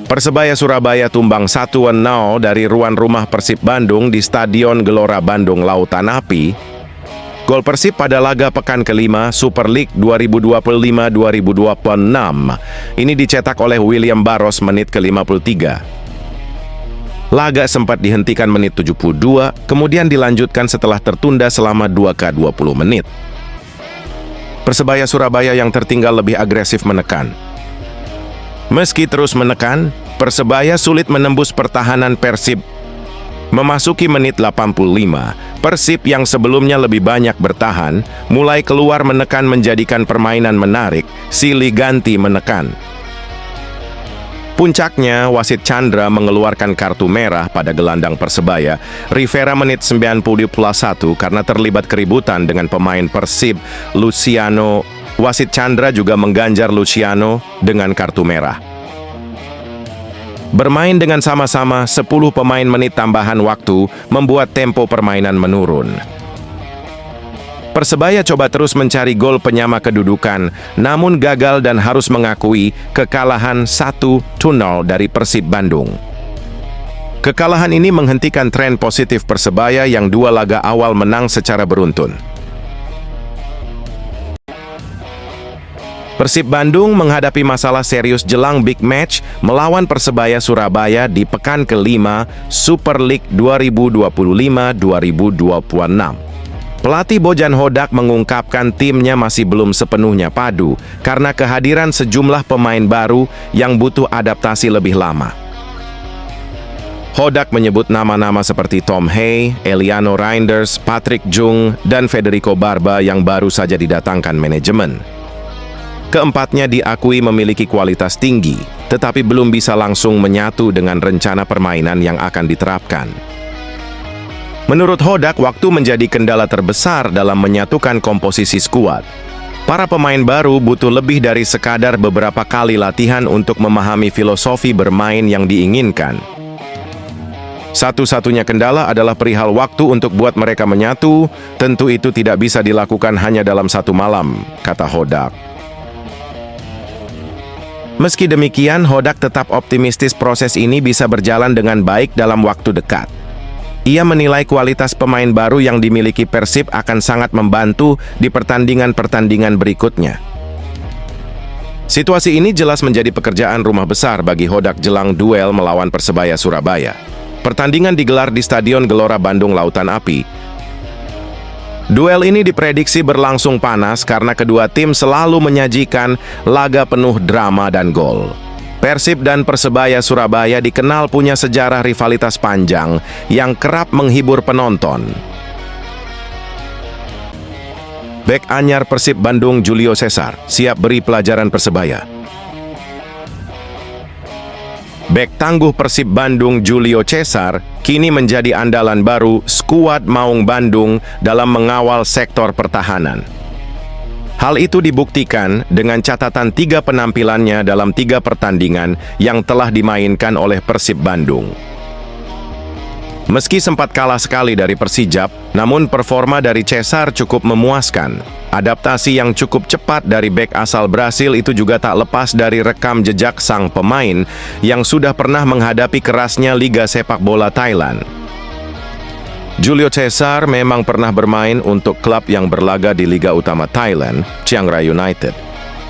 Persebaya Surabaya tumbang 1-0 dari ruan rumah Persib Bandung di Stadion Gelora Bandung Lautan Api. Gol Persib pada laga pekan kelima Super League 2025-2026 ini dicetak oleh William Barros menit ke-53. Laga sempat dihentikan menit 72, kemudian dilanjutkan setelah tertunda selama 2x20 menit. Persebaya Surabaya yang tertinggal lebih agresif menekan. Meski terus menekan, Persebaya sulit menembus pertahanan Persib. Memasuki menit 85, Persib yang sebelumnya lebih banyak bertahan, mulai keluar menekan menjadikan permainan menarik, silih ganti menekan. Puncaknya, wasit Chandra mengeluarkan kartu merah pada gelandang Persebaya, Rivera menit 90+1 karena terlibat keributan dengan pemain Persib, Luciano. Wasit Chandra juga mengganjar Luciano dengan kartu merah. Bermain dengan sama-sama 10 pemain menit tambahan waktu membuat tempo permainan menurun. Persebaya coba terus mencari gol penyama kedudukan, namun gagal dan harus mengakui kekalahan 1-0 dari Persib Bandung. Kekalahan ini menghentikan tren positif Persebaya yang 2 laga awal menang secara beruntun. Persib Bandung menghadapi masalah serius jelang big match melawan Persebaya Surabaya di pekan kelima Super League 2025-2026. Pelatih Bojan Hodak mengungkapkan timnya masih belum sepenuhnya padu karena kehadiran sejumlah pemain baru yang butuh adaptasi lebih lama. Hodak menyebut nama-nama seperti Tom Hay, Eliano Reinders, Patrick Jung, dan Federico Barba yang baru saja didatangkan manajemen. Keempatnya diakui memiliki kualitas tinggi, tetapi belum bisa langsung menyatu dengan rencana permainan yang akan diterapkan. Menurut Hodak, waktu menjadi kendala terbesar dalam menyatukan komposisi skuad. Para pemain baru butuh lebih dari sekadar beberapa kali latihan untuk memahami filosofi bermain yang diinginkan. Satu-satunya kendala adalah perihal waktu untuk buat mereka menyatu, tentu itu tidak bisa dilakukan hanya dalam 1 malam, kata Hodak. Meski demikian, Hodak tetap optimistis proses ini bisa berjalan dengan baik dalam waktu dekat. Ia menilai kualitas pemain baru yang dimiliki Persib akan sangat membantu di pertandingan-pertandingan berikutnya. Situasi ini jelas menjadi pekerjaan rumah besar bagi Hodak jelang duel melawan Persebaya Surabaya. Pertandingan digelar di Stadion Gelora Bandung Lautan Api. Duel ini diprediksi berlangsung panas karena kedua tim selalu menyajikan laga penuh drama dan gol. Persib dan Persebaya Surabaya dikenal punya sejarah rivalitas panjang yang kerap menghibur penonton. Bek anyar Persib Bandung Julio Cesar siap beri pelajaran Persebaya. Bek tangguh Persib Bandung Julio Cesar kini menjadi andalan baru skuad Maung Bandung dalam mengawal sektor pertahanan. Hal itu dibuktikan dengan catatan 3 penampilannya dalam 3 pertandingan yang telah dimainkan oleh Persib Bandung. Meski sempat kalah sekali dari Persijap, namun performa dari Cesar cukup memuaskan. Adaptasi yang cukup cepat dari bek asal Brasil itu juga tak lepas dari rekam jejak sang pemain yang sudah pernah menghadapi kerasnya Liga Sepak Bola Thailand. Julio Cesar memang pernah bermain untuk klub yang berlaga di Liga Utama Thailand, Chiang Rai United.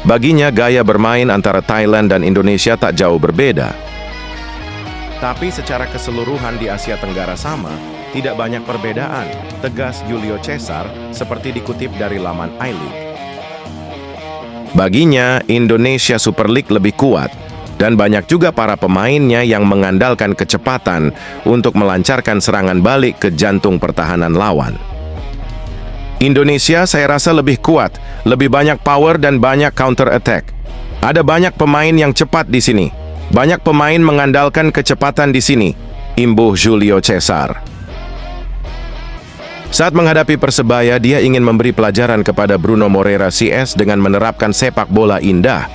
Baginya, gaya bermain antara Thailand dan Indonesia tak jauh berbeda. Tapi secara keseluruhan di Asia Tenggara sama, tidak banyak perbedaan, tegas Julio Cesar, seperti dikutip dari laman iLeague. Baginya, Indonesia Super League lebih kuat, dan banyak juga para pemainnya yang mengandalkan kecepatan untuk melancarkan serangan balik ke jantung pertahanan lawan. Indonesia saya rasa lebih kuat, lebih banyak power dan banyak counter attack. Ada banyak pemain yang cepat di sini. Banyak pemain mengandalkan kecepatan di sini, imbuh Julio Cesar. Saat menghadapi Persebaya, dia ingin memberi pelajaran kepada Bruno Moreira CS dengan menerapkan sepak bola indah.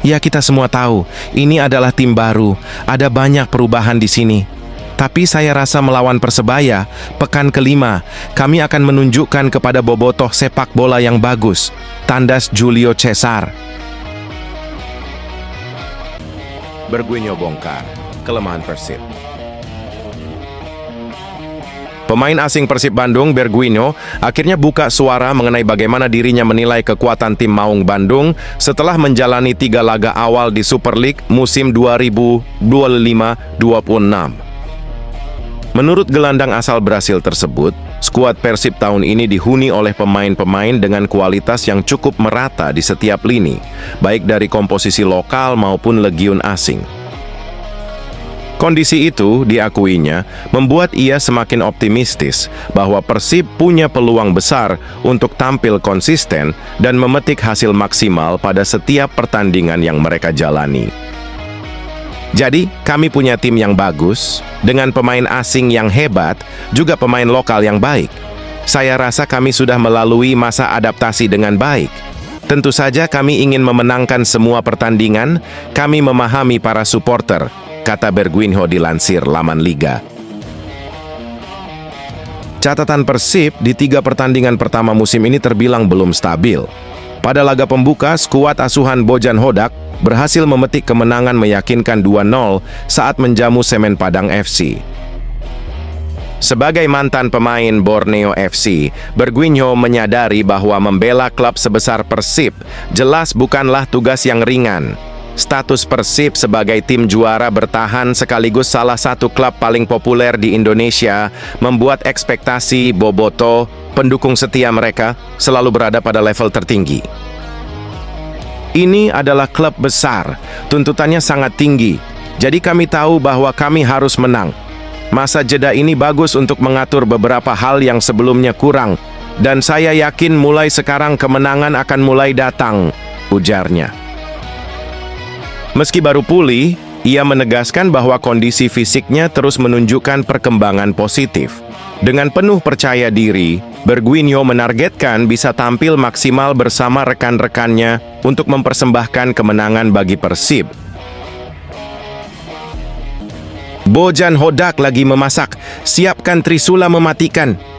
Ya, kita semua tahu, ini adalah tim baru, ada banyak perubahan di sini. Tapi saya rasa melawan Persebaya, pekan kelima, kami akan menunjukkan kepada bobotoh sepak bola yang bagus. Tandas Julio Cesar. Berguinho bongkar kelemahan Persib. Pemain asing Persib Bandung, Berguinho, akhirnya buka suara mengenai bagaimana dirinya menilai kekuatan tim Maung Bandung setelah menjalani 3 laga awal di Super League musim 2025-26. Menurut gelandang asal Brasil tersebut, skuad Persib tahun ini dihuni oleh pemain-pemain dengan kualitas yang cukup merata di setiap lini, baik dari komposisi lokal maupun legiun asing. Kondisi itu, diakuinya, membuat ia semakin optimistis bahwa Persib punya peluang besar untuk tampil konsisten dan memetik hasil maksimal pada setiap pertandingan yang mereka jalani. Jadi, kami punya tim yang bagus, dengan pemain asing yang hebat, juga pemain lokal yang baik. Saya rasa kami sudah melalui masa adaptasi dengan baik. Tentu saja kami ingin memenangkan semua pertandingan, kami memahami para supporter, kata Berguinho dilansir laman Liga. Catatan Persib di 3 pertandingan pertama musim ini terbilang belum stabil. Pada laga pembuka, skuad asuhan Bojan Hodak berhasil memetik kemenangan meyakinkan 2-0 saat menjamu Semen Padang FC. Sebagai mantan pemain Borneo FC, Berguinho menyadari bahwa membela klub sebesar Persib jelas bukanlah tugas yang ringan. Status Persib sebagai tim juara bertahan sekaligus salah satu klub paling populer di Indonesia membuat ekspektasi bobotoh pendukung setia mereka selalu berada pada level tertinggi. Ini adalah klub besar, tuntutannya sangat tinggi, jadi kami tahu bahwa kami harus menang. Masa jeda ini bagus untuk mengatur beberapa hal yang sebelumnya kurang, dan saya yakin mulai sekarang kemenangan akan mulai datang, ujarnya. Meski baru pulih, ia menegaskan bahwa kondisi fisiknya terus menunjukkan perkembangan positif. Dengan penuh percaya diri, Berguinho menargetkan bisa tampil maksimal bersama rekan-rekannya untuk mempersembahkan kemenangan bagi Persib. Bojan Hodak lagi memasak, siapkan Trisula mematikan.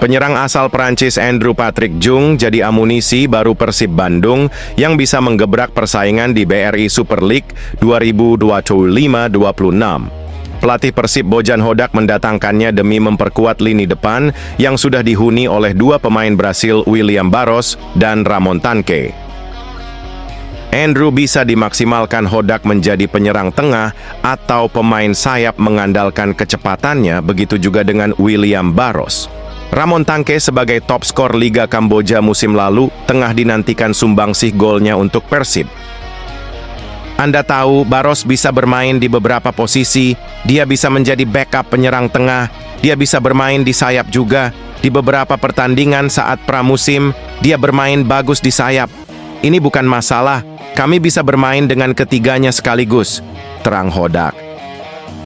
Penyerang asal Prancis Andrew Patrick Jung jadi amunisi baru Persib Bandung yang bisa menggebrak persaingan di BRI Super League 2025-26. Pelatih Persib Bojan Hodak mendatangkannya demi memperkuat lini depan yang sudah dihuni oleh 2 pemain Brasil William Barros dan Ramon Tanque. Andrew bisa dimaksimalkan Hodak menjadi penyerang tengah atau pemain sayap mengandalkan kecepatannya, begitu juga dengan William Barros. Ramon Tanque sebagai top skor Liga Kamboja musim lalu tengah dinantikan sumbangsih golnya untuk Persib. Anda tahu, Barros bisa bermain di beberapa posisi, dia bisa menjadi backup penyerang tengah, dia bisa bermain di sayap juga. Di beberapa pertandingan saat pramusim, dia bermain bagus di sayap. Ini bukan masalah, kami bisa bermain dengan ketiganya sekaligus, terang Hodak.